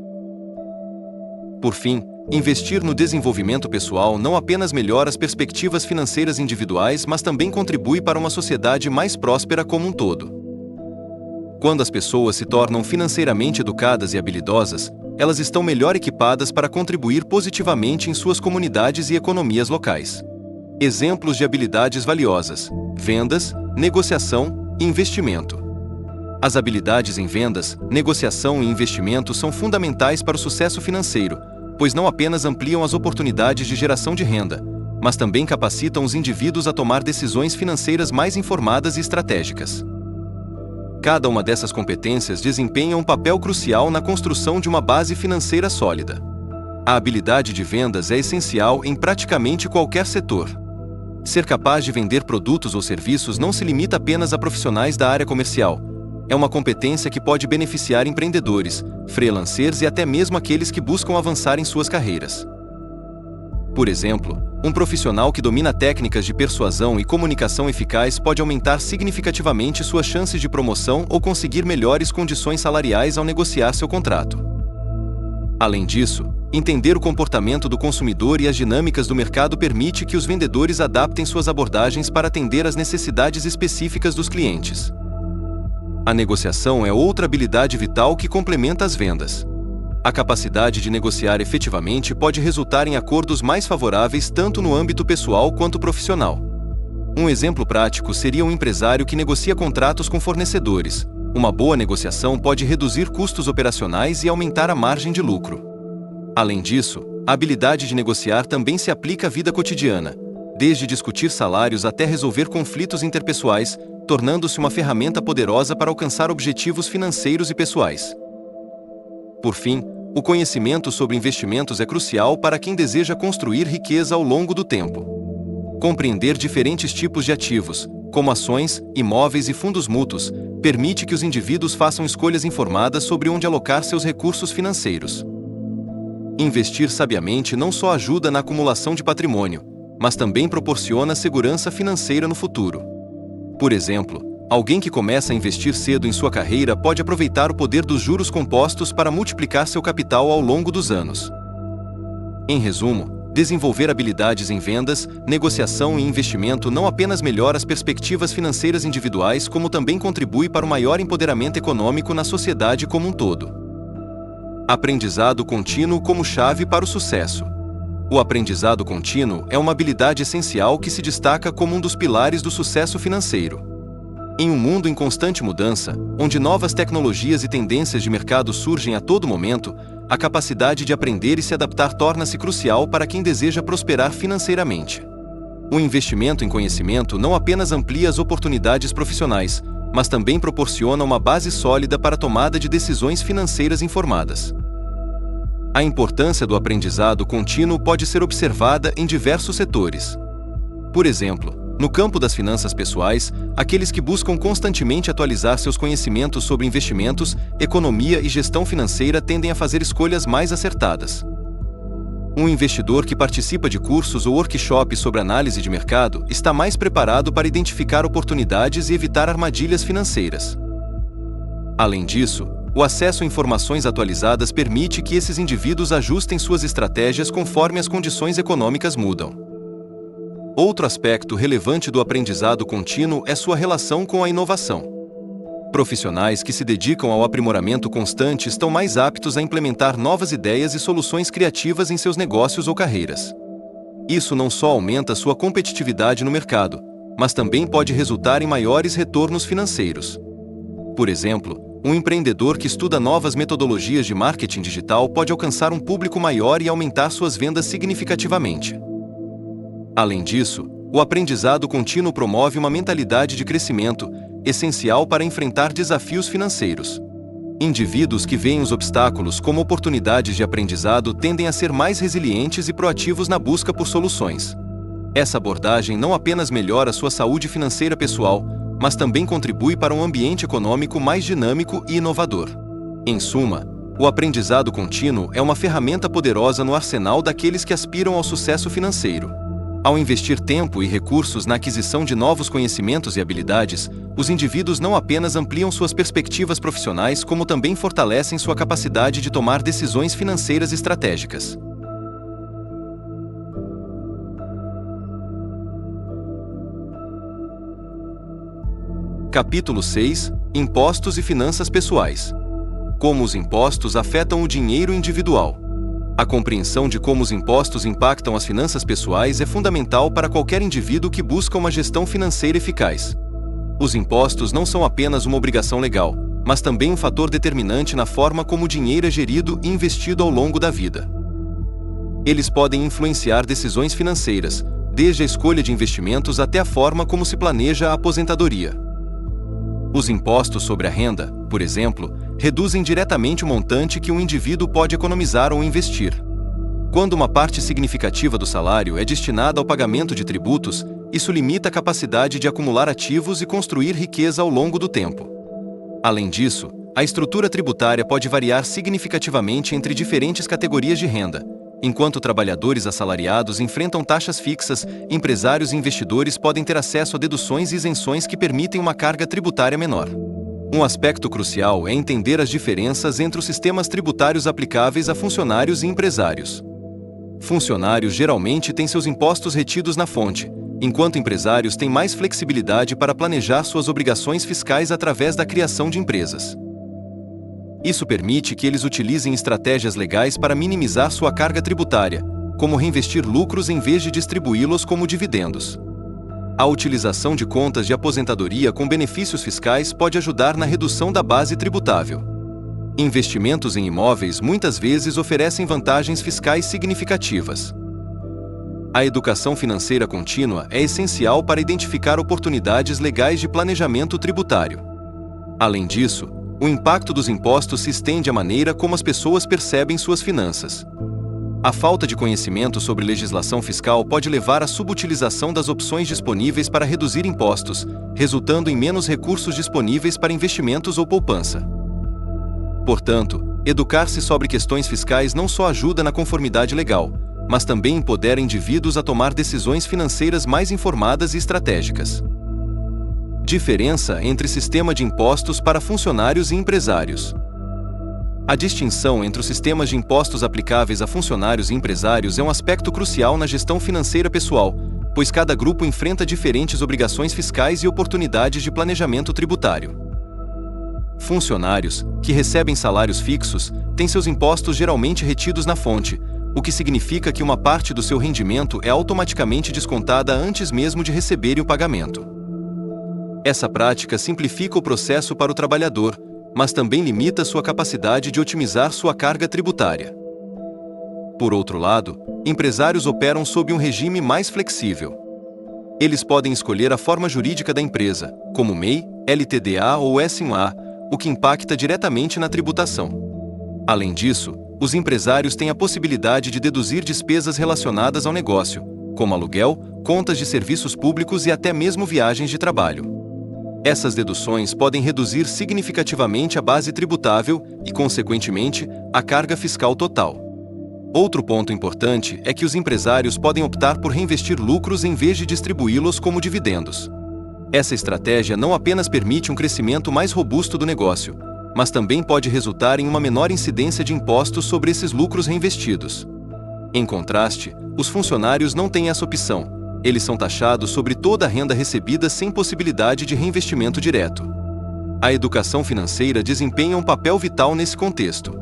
Por fim, investir no desenvolvimento pessoal não apenas melhora as perspectivas financeiras individuais, mas também contribui para uma sociedade mais próspera como um todo. Quando as pessoas se tornam financeiramente educadas e habilidosas, elas estão melhor equipadas para contribuir positivamente em suas comunidades e economias locais. Exemplos de habilidades valiosas: vendas, negociação e investimento. As habilidades em vendas, negociação e investimento são fundamentais para o sucesso financeiro, pois não apenas ampliam as oportunidades de geração de renda, mas também capacitam os indivíduos a tomar decisões financeiras mais informadas e estratégicas. Cada uma dessas competências desempenha um papel crucial na construção de uma base financeira sólida. A habilidade de vendas é essencial em praticamente qualquer setor. Ser capaz de vender produtos ou serviços não se limita apenas a profissionais da área comercial. É uma competência que pode beneficiar empreendedores, freelancers e até mesmo aqueles que buscam avançar em suas carreiras. Por exemplo, um profissional que domina técnicas de persuasão e comunicação eficaz pode aumentar significativamente suas chances de promoção ou conseguir melhores condições salariais ao negociar seu contrato. Além disso, entender o comportamento do consumidor e as dinâmicas do mercado permite que os vendedores adaptem suas abordagens para atender às necessidades específicas dos clientes. A negociação é outra habilidade vital que complementa as vendas. A capacidade de negociar efetivamente pode resultar em acordos mais favoráveis tanto no âmbito pessoal quanto profissional. Um exemplo prático seria um empresário que negocia contratos com fornecedores. Uma boa negociação pode reduzir custos operacionais e aumentar a margem de lucro. Além disso, a habilidade de negociar também se aplica à vida cotidiana, desde discutir salários até resolver conflitos interpessoais, tornando-se uma ferramenta poderosa para alcançar objetivos financeiros e pessoais. Por fim, o conhecimento sobre investimentos é crucial para quem deseja construir riqueza ao longo do tempo. Compreender diferentes tipos de ativos, como ações, imóveis e fundos mútuos, permite que os indivíduos façam escolhas informadas sobre onde alocar seus recursos financeiros. Investir sabiamente não só ajuda na acumulação de patrimônio, mas também proporciona segurança financeira no futuro. Por exemplo, alguém que começa a investir cedo em sua carreira pode aproveitar o poder dos juros compostos para multiplicar seu capital ao longo dos anos. Em resumo, desenvolver habilidades em vendas, negociação e investimento não apenas melhora as perspectivas financeiras individuais, como também contribui para o maior empoderamento econômico na sociedade como um todo. Aprendizado contínuo como chave para o sucesso. O aprendizado contínuo é uma habilidade essencial que se destaca como um dos pilares do sucesso financeiro. Em um mundo em constante mudança, onde novas tecnologias e tendências de mercado surgem a todo momento, a capacidade de aprender e se adaptar torna-se crucial para quem deseja prosperar financeiramente. O investimento em conhecimento não apenas amplia as oportunidades profissionais, mas também proporciona uma base sólida para a tomada de decisões financeiras informadas. A importância do aprendizado contínuo pode ser observada em diversos setores. Por exemplo, no campo das finanças pessoais, aqueles que buscam constantemente atualizar seus conhecimentos sobre investimentos, economia e gestão financeira tendem a fazer escolhas mais acertadas. Um investidor que participa de cursos ou workshops sobre análise de mercado está mais preparado para identificar oportunidades e evitar armadilhas financeiras. Além disso, o acesso a informações atualizadas permite que esses indivíduos ajustem suas estratégias conforme as condições econômicas mudam. Outro aspecto relevante do aprendizado contínuo é sua relação com a inovação. Profissionais que se dedicam ao aprimoramento constante estão mais aptos a implementar novas ideias e soluções criativas em seus negócios ou carreiras. Isso não só aumenta sua competitividade no mercado, mas também pode resultar em maiores retornos financeiros. Por exemplo, um empreendedor que estuda novas metodologias de marketing digital pode alcançar um público maior e aumentar suas vendas significativamente. Além disso, o aprendizado contínuo promove uma mentalidade de crescimento, essencial para enfrentar desafios financeiros. Indivíduos que veem os obstáculos como oportunidades de aprendizado tendem a ser mais resilientes e proativos na busca por soluções. Essa abordagem não apenas melhora sua saúde financeira pessoal, mas também contribui para um ambiente econômico mais dinâmico e inovador. Em suma, o aprendizado contínuo é uma ferramenta poderosa no arsenal daqueles que aspiram ao sucesso financeiro. Ao investir tempo e recursos na aquisição de novos conhecimentos e habilidades, os indivíduos não apenas ampliam suas perspectivas profissionais, como também fortalecem sua capacidade de tomar decisões financeiras estratégicas. Capítulo 6 – Impostos e finanças pessoais. Como os impostos afetam o dinheiro individual. A compreensão de como os impostos impactam as finanças pessoais é fundamental para qualquer indivíduo que busca uma gestão financeira eficaz. Os impostos não são apenas uma obrigação legal, mas também um fator determinante na forma como o dinheiro é gerido e investido ao longo da vida. Eles podem influenciar decisões financeiras, desde a escolha de investimentos até a forma como se planeja a aposentadoria. Os impostos sobre a renda, por exemplo, reduzem diretamente o montante que um indivíduo pode economizar ou investir. Quando uma parte significativa do salário é destinada ao pagamento de tributos, isso limita a capacidade de acumular ativos e construir riqueza ao longo do tempo. Além disso, a estrutura tributária pode variar significativamente entre diferentes categorias de renda. Enquanto trabalhadores assalariados enfrentam taxas fixas, empresários e investidores podem ter acesso a deduções e isenções que permitem uma carga tributária menor. Um aspecto crucial é entender as diferenças entre os sistemas tributários aplicáveis a funcionários e empresários. Funcionários geralmente têm seus impostos retidos na fonte, enquanto empresários têm mais flexibilidade para planejar suas obrigações fiscais através da criação de empresas. Isso permite que eles utilizem estratégias legais para minimizar sua carga tributária, como reinvestir lucros em vez de distribuí-los como dividendos. A utilização de contas de aposentadoria com benefícios fiscais pode ajudar na redução da base tributável. Investimentos em imóveis muitas vezes oferecem vantagens fiscais significativas. A educação financeira contínua é essencial para identificar oportunidades legais de planejamento tributário. Além disso, o impacto dos impostos se estende à maneira como as pessoas percebem suas finanças. A falta de conhecimento sobre legislação fiscal pode levar à subutilização das opções disponíveis para reduzir impostos, resultando em menos recursos disponíveis para investimentos ou poupança. Portanto, educar-se sobre questões fiscais não só ajuda na conformidade legal, mas também empodera indivíduos a tomar decisões financeiras mais informadas e estratégicas. Diferença entre sistema de impostos para funcionários e empresários. A distinção entre os sistemas de impostos aplicáveis a funcionários e empresários é um aspecto crucial na gestão financeira pessoal, pois cada grupo enfrenta diferentes obrigações fiscais e oportunidades de planejamento tributário. Funcionários, que recebem salários fixos, têm seus impostos geralmente retidos na fonte, o que significa que uma parte do seu rendimento é automaticamente descontada antes mesmo de receberem o pagamento. Essa prática simplifica o processo para o trabalhador, mas também limita sua capacidade de otimizar sua carga tributária. Por outro lado, empresários operam sob um regime mais flexível. Eles podem escolher a forma jurídica da empresa, como MEI, LTDA ou S1A, o que impacta diretamente na tributação. Além disso, os empresários têm a possibilidade de deduzir despesas relacionadas ao negócio, como aluguel, contas de serviços públicos e até mesmo viagens de trabalho. Essas deduções podem reduzir significativamente a base tributável e, consequentemente, a carga fiscal total. Outro ponto importante é que os empresários podem optar por reinvestir lucros em vez de distribuí-los como dividendos. Essa estratégia não apenas permite um crescimento mais robusto do negócio, mas também pode resultar em uma menor incidência de impostos sobre esses lucros reinvestidos. Em contraste, os funcionários não têm essa opção. Eles são taxados sobre toda a renda recebida sem possibilidade de reinvestimento direto. A educação financeira desempenha um papel vital nesse contexto.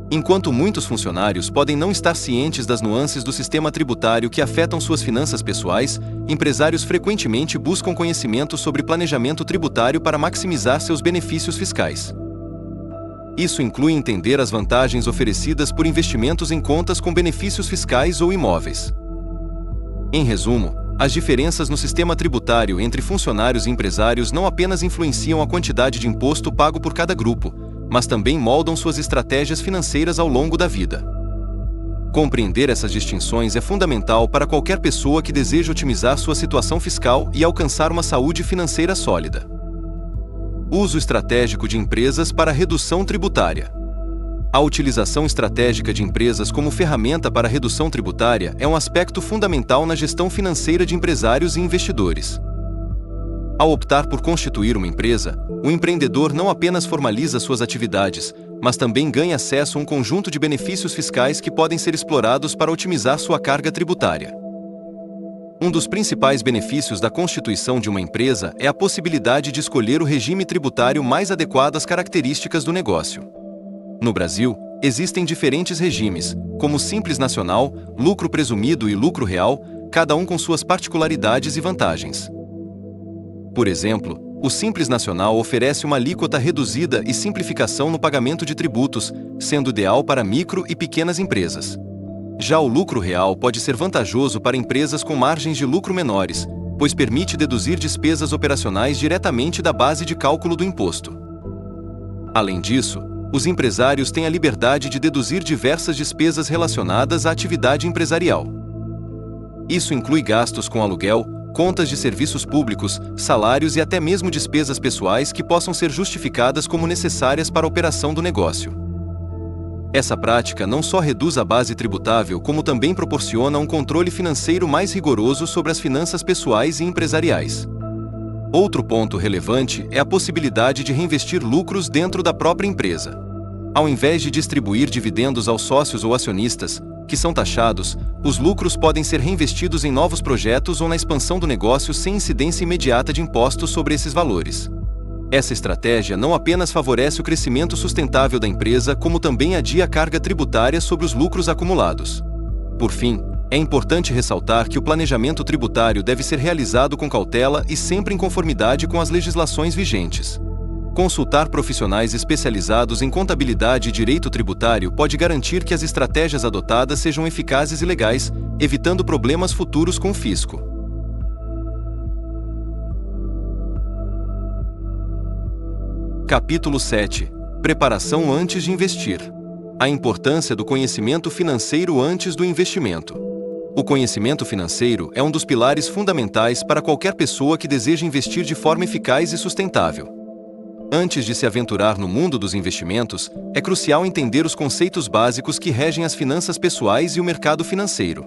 Enquanto muitos funcionários podem não estar cientes das nuances do sistema tributário que afetam suas finanças pessoais, empresários frequentemente buscam conhecimento sobre planejamento tributário para maximizar seus benefícios fiscais. Isso inclui entender as vantagens oferecidas por investimentos em contas com benefícios fiscais ou imóveis. Em resumo, as diferenças no sistema tributário entre funcionários e empresários não apenas influenciam a quantidade de imposto pago por cada grupo, mas também moldam suas estratégias financeiras ao longo da vida. Compreender essas distinções é fundamental para qualquer pessoa que deseja otimizar sua situação fiscal e alcançar uma saúde financeira sólida. Uso estratégico de empresas para redução tributária. A utilização estratégica de empresas como ferramenta para redução tributária é um aspecto fundamental na gestão financeira de empresários e investidores. Ao optar por constituir uma empresa, o empreendedor não apenas formaliza suas atividades, mas também ganha acesso a um conjunto de benefícios fiscais que podem ser explorados para otimizar sua carga tributária. Um dos principais benefícios da constituição de uma empresa é a possibilidade de escolher o regime tributário mais adequado às características do negócio. No Brasil, existem diferentes regimes, como Simples Nacional, Lucro Presumido e Lucro Real, cada um com suas particularidades e vantagens. Por exemplo, o Simples Nacional oferece uma alíquota reduzida e simplificação no pagamento de tributos, sendo ideal para micro e pequenas empresas. Já o Lucro Real pode ser vantajoso para empresas com margens de lucro menores, pois permite deduzir despesas operacionais diretamente da base de cálculo do imposto. Além disso, os empresários têm a liberdade de deduzir diversas despesas relacionadas à atividade empresarial. Isso inclui gastos com aluguel, contas de serviços públicos, salários e até mesmo despesas pessoais que possam ser justificadas como necessárias para a operação do negócio. Essa prática não só reduz a base tributável, como também proporciona um controle financeiro mais rigoroso sobre as finanças pessoais e empresariais. Outro ponto relevante é a possibilidade de reinvestir lucros dentro da própria empresa. Ao invés de distribuir dividendos aos sócios ou acionistas, que são taxados, os lucros podem ser reinvestidos em novos projetos ou na expansão do negócio sem incidência imediata de impostos sobre esses valores. Essa estratégia não apenas favorece o crescimento sustentável da empresa, como também adia a carga tributária sobre os lucros acumulados. Por fim, é importante ressaltar que o planejamento tributário deve ser realizado com cautela e sempre em conformidade com as legislações vigentes. Consultar profissionais especializados em contabilidade e direito tributário pode garantir que as estratégias adotadas sejam eficazes e legais, evitando problemas futuros com o fisco. Capítulo 7. Preparação antes de investir. A importância do conhecimento financeiro antes do investimento. O conhecimento financeiro é um dos pilares fundamentais para qualquer pessoa que deseja investir de forma eficaz e sustentável. Antes de se aventurar no mundo dos investimentos, é crucial entender os conceitos básicos que regem as finanças pessoais e o mercado financeiro.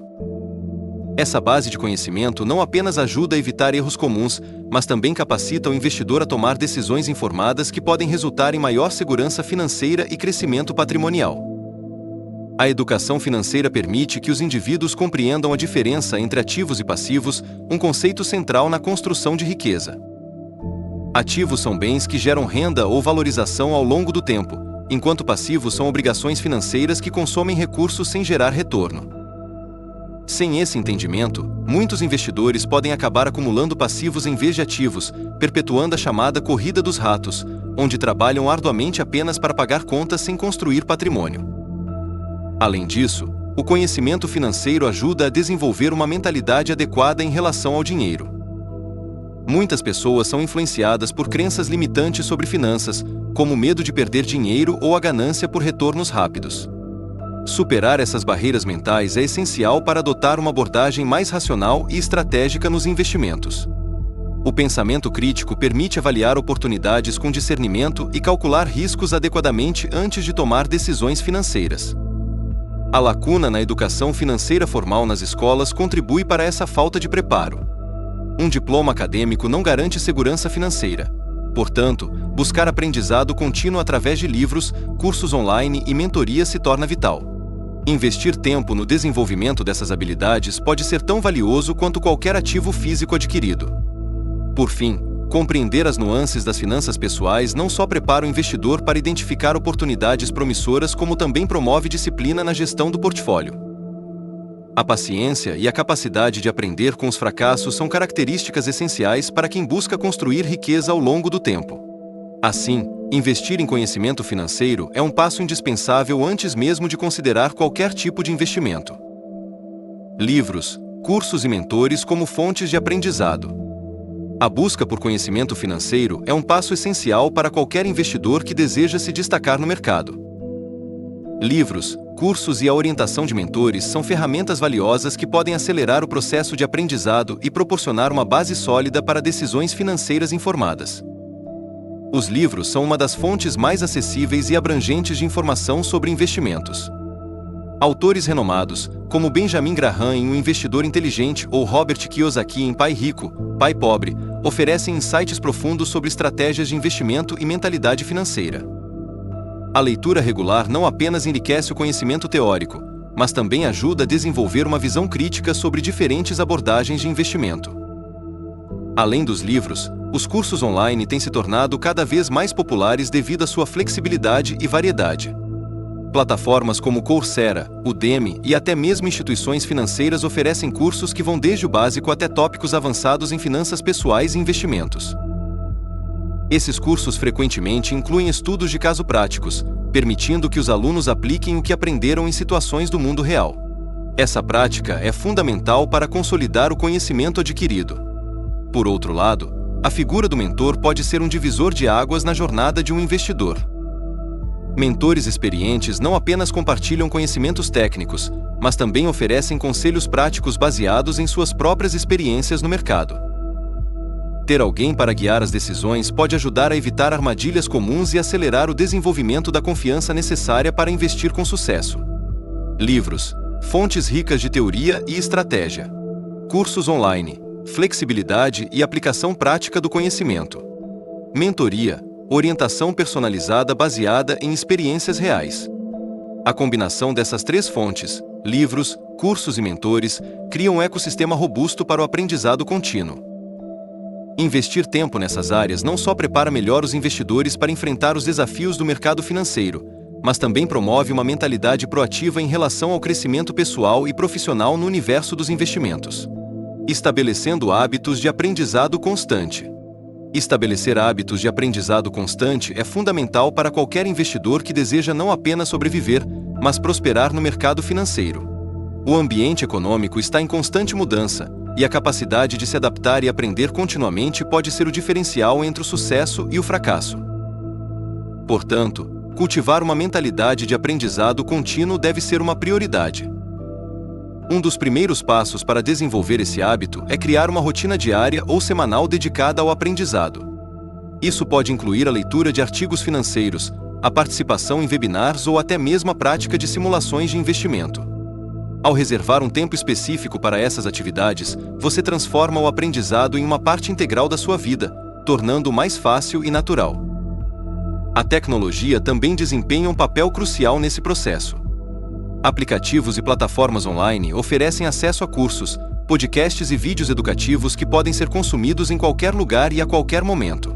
Essa base de conhecimento não apenas ajuda a evitar erros comuns, mas também capacita o investidor a tomar decisões informadas que podem resultar em maior segurança financeira e crescimento patrimonial. A educação financeira permite que os indivíduos compreendam a diferença entre ativos e passivos, um conceito central na construção de riqueza. Ativos são bens que geram renda ou valorização ao longo do tempo, enquanto passivos são obrigações financeiras que consomem recursos sem gerar retorno. Sem esse entendimento, muitos investidores podem acabar acumulando passivos em vez de ativos, perpetuando a chamada corrida dos ratos, onde trabalham arduamente apenas para pagar contas sem construir patrimônio. Além disso, o conhecimento financeiro ajuda a desenvolver uma mentalidade adequada em relação ao dinheiro. Muitas pessoas são influenciadas por crenças limitantes sobre finanças, como o medo de perder dinheiro ou a ganância por retornos rápidos. Superar essas barreiras mentais é essencial para adotar uma abordagem mais racional e estratégica nos investimentos. O pensamento crítico permite avaliar oportunidades com discernimento e calcular riscos adequadamente antes de tomar decisões financeiras. A lacuna na educação financeira formal nas escolas contribui para essa falta de preparo. Um diploma acadêmico não garante segurança financeira. Portanto, buscar aprendizado contínuo através de livros, cursos online e mentorias se torna vital. Investir tempo no desenvolvimento dessas habilidades pode ser tão valioso quanto qualquer ativo físico adquirido. Por fim, compreender as nuances das finanças pessoais não só prepara o investidor para identificar oportunidades promissoras, como também promove disciplina na gestão do portfólio. A paciência e a capacidade de aprender com os fracassos são características essenciais para quem busca construir riqueza ao longo do tempo. Assim, investir em conhecimento financeiro é um passo indispensável antes mesmo de considerar qualquer tipo de investimento. Livros, cursos e mentores como fontes de aprendizado. A busca por conhecimento financeiro é um passo essencial para qualquer investidor que deseja se destacar no mercado. Livros, cursos e a orientação de mentores são ferramentas valiosas que podem acelerar o processo de aprendizado e proporcionar uma base sólida para decisões financeiras informadas. Os livros são uma das fontes mais acessíveis e abrangentes de informação sobre investimentos. Autores renomados, como Benjamin Graham em O Investidor Inteligente ou Robert Kiyosaki em Pai Rico, Pai Pobre, oferecem insights profundos sobre estratégias de investimento e mentalidade financeira. A leitura regular não apenas enriquece o conhecimento teórico, mas também ajuda a desenvolver uma visão crítica sobre diferentes abordagens de investimento. Além dos livros, os cursos online têm se tornado cada vez mais populares devido à sua flexibilidade e variedade. Plataformas como Coursera, Udemy e até mesmo instituições financeiras oferecem cursos que vão desde o básico até tópicos avançados em finanças pessoais e investimentos. Esses cursos frequentemente incluem estudos de caso práticos, permitindo que os alunos apliquem o que aprenderam em situações do mundo real. Essa prática é fundamental para consolidar o conhecimento adquirido. Por outro lado, a figura do mentor pode ser um divisor de águas na jornada de um investidor. Mentores experientes não apenas compartilham conhecimentos técnicos, mas também oferecem conselhos práticos baseados em suas próprias experiências no mercado. Ter alguém para guiar as decisões pode ajudar a evitar armadilhas comuns e acelerar o desenvolvimento da confiança necessária para investir com sucesso. Livros, fontes ricas de teoria e estratégia. Cursos online, flexibilidade e aplicação prática do conhecimento. Mentoria, orientação personalizada baseada em experiências reais. A combinação dessas três fontes, livros, cursos e mentores, cria um ecossistema robusto para o aprendizado contínuo. Investir tempo nessas áreas não só prepara melhor os investidores para enfrentar os desafios do mercado financeiro, mas também promove uma mentalidade proativa em relação ao crescimento pessoal e profissional no universo dos investimentos. Estabelecendo hábitos de aprendizado constante. Estabelecer hábitos de aprendizado constante é fundamental para qualquer investidor que deseja não apenas sobreviver, mas prosperar no mercado financeiro. O ambiente econômico está em constante mudança, e a capacidade de se adaptar e aprender continuamente pode ser o diferencial entre o sucesso e o fracasso. Portanto, cultivar uma mentalidade de aprendizado contínuo deve ser uma prioridade. Um dos primeiros passos para desenvolver esse hábito é criar uma rotina diária ou semanal dedicada ao aprendizado. Isso pode incluir a leitura de artigos financeiros, a participação em webinars ou até mesmo a prática de simulações de investimento. Ao reservar um tempo específico para essas atividades, você transforma o aprendizado em uma parte integral da sua vida, tornando-o mais fácil e natural. A tecnologia também desempenha um papel crucial nesse processo. Aplicativos e plataformas online oferecem acesso a cursos, podcasts e vídeos educativos que podem ser consumidos em qualquer lugar e a qualquer momento.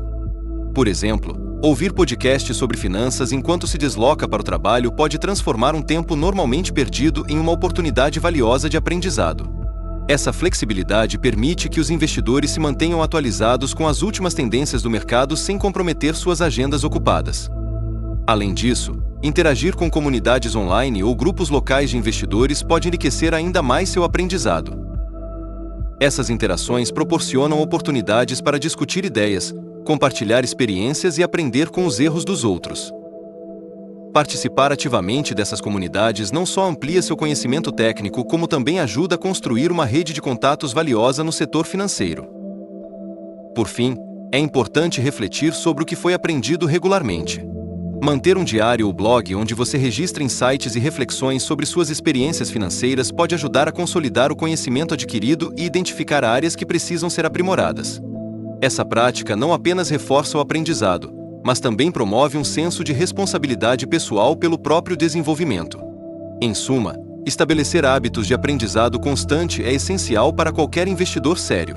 Por exemplo, ouvir podcasts sobre finanças enquanto se desloca para o trabalho pode transformar um tempo normalmente perdido em uma oportunidade valiosa de aprendizado. Essa flexibilidade permite que os investidores se mantenham atualizados com as últimas tendências do mercado sem comprometer suas agendas ocupadas. Além disso, interagir com comunidades online ou grupos locais de investidores pode enriquecer ainda mais seu aprendizado. Essas interações proporcionam oportunidades para discutir ideias, compartilhar experiências e aprender com os erros dos outros. Participar ativamente dessas comunidades não só amplia seu conhecimento técnico, como também ajuda a construir uma rede de contatos valiosa no setor financeiro. Por fim, é importante refletir sobre o que foi aprendido regularmente. Manter um diário ou blog onde você registra insights e reflexões sobre suas experiências financeiras pode ajudar a consolidar o conhecimento adquirido e identificar áreas que precisam ser aprimoradas. Essa prática não apenas reforça o aprendizado, mas também promove um senso de responsabilidade pessoal pelo próprio desenvolvimento. Em suma, estabelecer hábitos de aprendizado constante é essencial para qualquer investidor sério.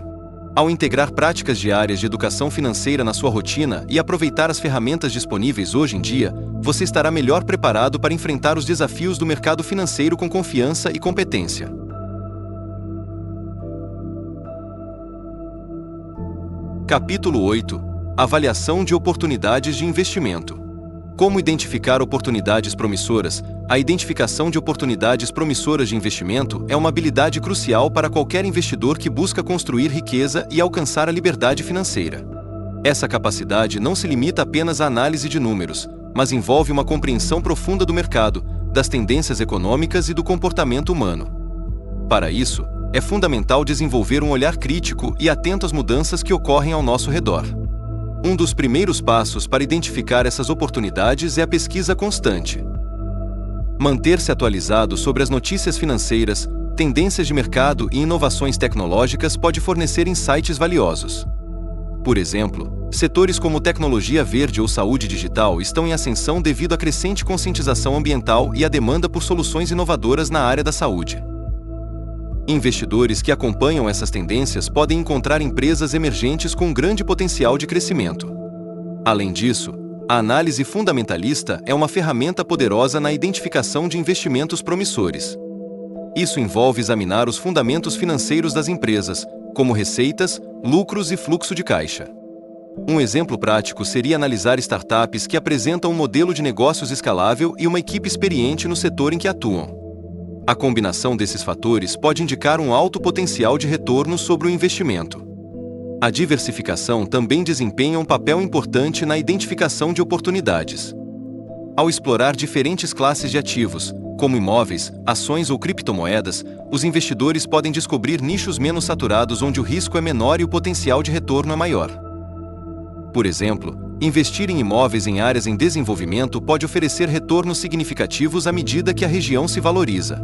Ao integrar práticas diárias de educação financeira na sua rotina e aproveitar as ferramentas disponíveis hoje em dia, você estará melhor preparado para enfrentar os desafios do mercado financeiro com confiança e competência. Capítulo 8. Avaliação de oportunidades de investimento. Como identificar oportunidades promissoras? A identificação de oportunidades promissoras de investimento é uma habilidade crucial para qualquer investidor que busca construir riqueza e alcançar a liberdade financeira. Essa capacidade não se limita apenas à análise de números, mas envolve uma compreensão profunda do mercado, das tendências econômicas e do comportamento humano. Para isso, é fundamental desenvolver um olhar crítico e atento às mudanças que ocorrem ao nosso redor. Um dos primeiros passos para identificar essas oportunidades é a pesquisa constante. Manter-se atualizado sobre as notícias financeiras, tendências de mercado e inovações tecnológicas pode fornecer insights valiosos. Por exemplo, setores como tecnologia verde ou saúde digital estão em ascensão devido à crescente conscientização ambiental e à demanda por soluções inovadoras na área da saúde. Investidores que acompanham essas tendências podem encontrar empresas emergentes com grande potencial de crescimento. Além disso, a análise fundamentalista é uma ferramenta poderosa na identificação de investimentos promissores. Isso envolve examinar os fundamentos financeiros das empresas, como receitas, lucros e fluxo de caixa. Um exemplo prático seria analisar startups que apresentam um modelo de negócios escalável e uma equipe experiente no setor em que atuam. A combinação desses fatores pode indicar um alto potencial de retorno sobre o investimento. A diversificação também desempenha um papel importante na identificação de oportunidades. Ao explorar diferentes classes de ativos, como imóveis, ações ou criptomoedas, os investidores podem descobrir nichos menos saturados onde o risco é menor e o potencial de retorno é maior. Por exemplo, investir em imóveis em áreas em desenvolvimento pode oferecer retornos significativos à medida que a região se valoriza.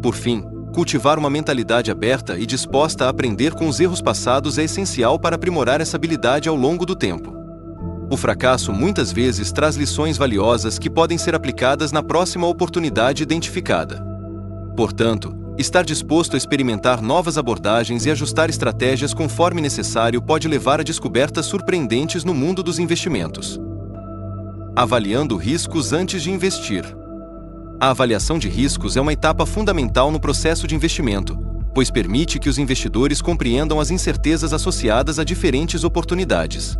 Por fim, cultivar uma mentalidade aberta e disposta a aprender com os erros passados é essencial para aprimorar essa habilidade ao longo do tempo. O fracasso muitas vezes traz lições valiosas que podem ser aplicadas na próxima oportunidade identificada. Portanto, estar disposto a experimentar novas abordagens e ajustar estratégias conforme necessário pode levar a descobertas surpreendentes no mundo dos investimentos. Avaliando riscos antes de investir. A avaliação de riscos é uma etapa fundamental no processo de investimento, pois permite que os investidores compreendam as incertezas associadas a diferentes oportunidades.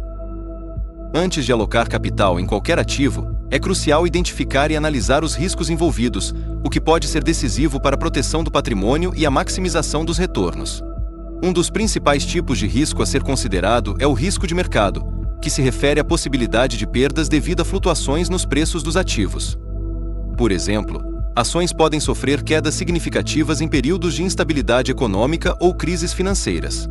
Antes de alocar capital em qualquer ativo, é crucial identificar e analisar os riscos envolvidos, o que pode ser decisivo para a proteção do patrimônio e a maximização dos retornos. Um dos principais tipos de risco a ser considerado é o risco de mercado, que se refere à possibilidade de perdas devido a flutuações nos preços dos ativos. Por exemplo, ações podem sofrer quedas significativas em períodos de instabilidade econômica ou crises financeiras.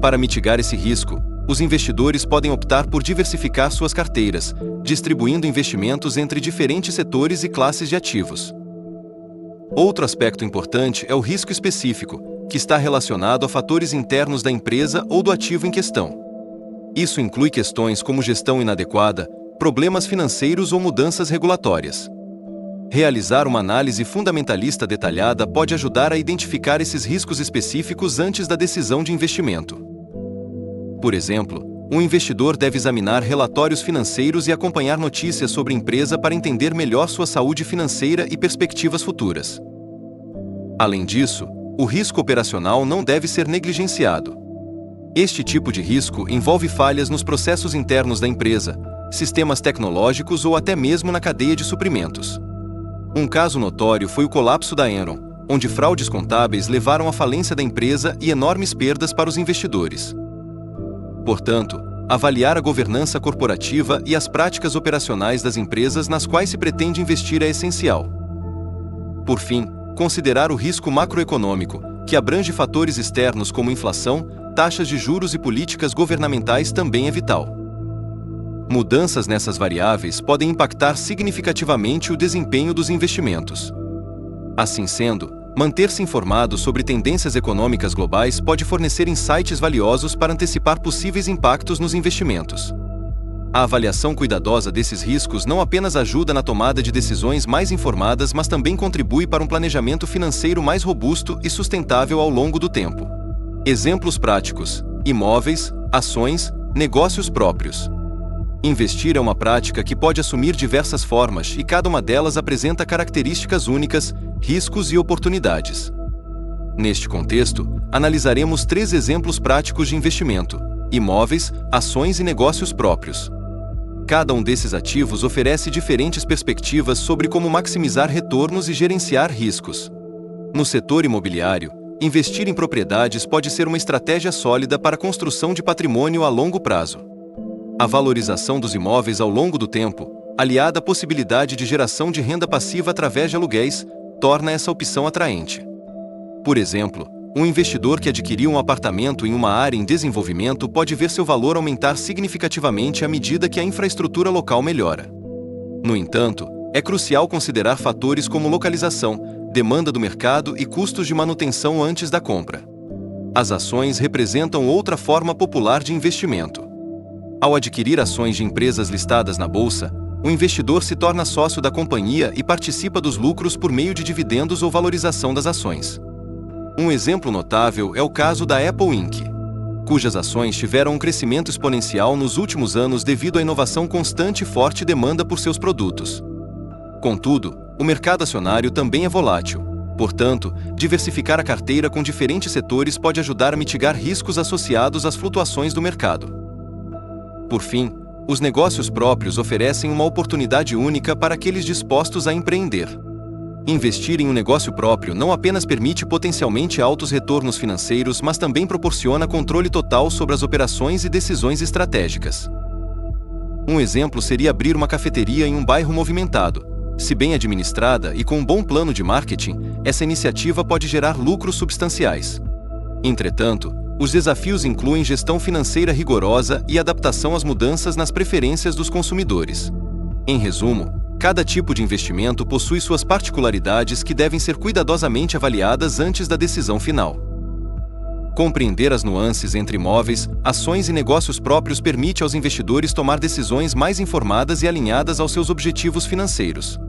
Para mitigar esse risco, os investidores podem optar por diversificar suas carteiras, distribuindo investimentos entre diferentes setores e classes de ativos. Outro aspecto importante é o risco específico, que está relacionado a fatores internos da empresa ou do ativo em questão. Isso inclui questões como gestão inadequada, problemas financeiros ou mudanças regulatórias. Realizar uma análise fundamentalista detalhada pode ajudar a identificar esses riscos específicos antes da decisão de investimento. Por exemplo, um investidor deve examinar relatórios financeiros e acompanhar notícias sobre a empresa para entender melhor sua saúde financeira e perspectivas futuras. Além disso, o risco operacional não deve ser negligenciado. Este tipo de risco envolve falhas nos processos internos da empresa, sistemas tecnológicos ou até mesmo na cadeia de suprimentos. Um caso notório foi o colapso da Enron, onde fraudes contábeis levaram à falência da empresa e enormes perdas para os investidores. Portanto, avaliar a governança corporativa e as práticas operacionais das empresas nas quais se pretende investir é essencial. Por fim, considerar o risco macroeconômico, que abrange fatores externos como inflação, taxas de juros e políticas governamentais também é vital. Mudanças nessas variáveis podem impactar significativamente o desempenho dos investimentos. Assim sendo, manter-se informado sobre tendências econômicas globais pode fornecer insights valiosos para antecipar possíveis impactos nos investimentos. A avaliação cuidadosa desses riscos não apenas ajuda na tomada de decisões mais informadas, mas também contribui para um planejamento financeiro mais robusto e sustentável ao longo do tempo. Exemplos práticos: imóveis, ações, negócios próprios. Investir é uma prática que pode assumir diversas formas e cada uma delas apresenta características únicas, riscos e oportunidades. Neste contexto, analisaremos 3 exemplos práticos de investimento: imóveis, ações e negócios próprios. Cada um desses ativos oferece diferentes perspectivas sobre como maximizar retornos e gerenciar riscos. No setor imobiliário, investir em propriedades pode ser uma estratégia sólida para a construção de patrimônio a longo prazo. A valorização dos imóveis ao longo do tempo, aliada à possibilidade de geração de renda passiva através de aluguéis, torna essa opção atraente. Por exemplo, um investidor que adquiriu um apartamento em uma área em desenvolvimento pode ver seu valor aumentar significativamente à medida que a infraestrutura local melhora. No entanto, é crucial considerar fatores como localização, demanda do mercado e custos de manutenção antes da compra. As ações representam outra forma popular de investimento. Ao adquirir ações de empresas listadas na bolsa, o investidor se torna sócio da companhia e participa dos lucros por meio de dividendos ou valorização das ações. Um exemplo notável é o caso da Apple Inc., cujas ações tiveram um crescimento exponencial nos últimos anos devido à inovação constante e forte demanda por seus produtos. Contudo, o mercado acionário também é volátil. Portanto, diversificar a carteira com diferentes setores pode ajudar a mitigar riscos associados às flutuações do mercado. Por fim, os negócios próprios oferecem uma oportunidade única para aqueles dispostos a empreender. Investir em um negócio próprio não apenas permite potencialmente altos retornos financeiros, mas também proporciona controle total sobre as operações e decisões estratégicas. Um exemplo seria abrir uma cafeteria em um bairro movimentado, Se bem administrada e com um bom plano de marketing, essa iniciativa pode gerar lucros substanciais. Entretanto, os desafios incluem gestão financeira rigorosa e adaptação às mudanças nas preferências dos consumidores. Em resumo, cada tipo de investimento possui suas particularidades que devem ser cuidadosamente avaliadas antes da decisão final. Compreender as nuances entre imóveis, ações e negócios próprios permite aos investidores tomar decisões mais informadas e alinhadas aos seus objetivos financeiros.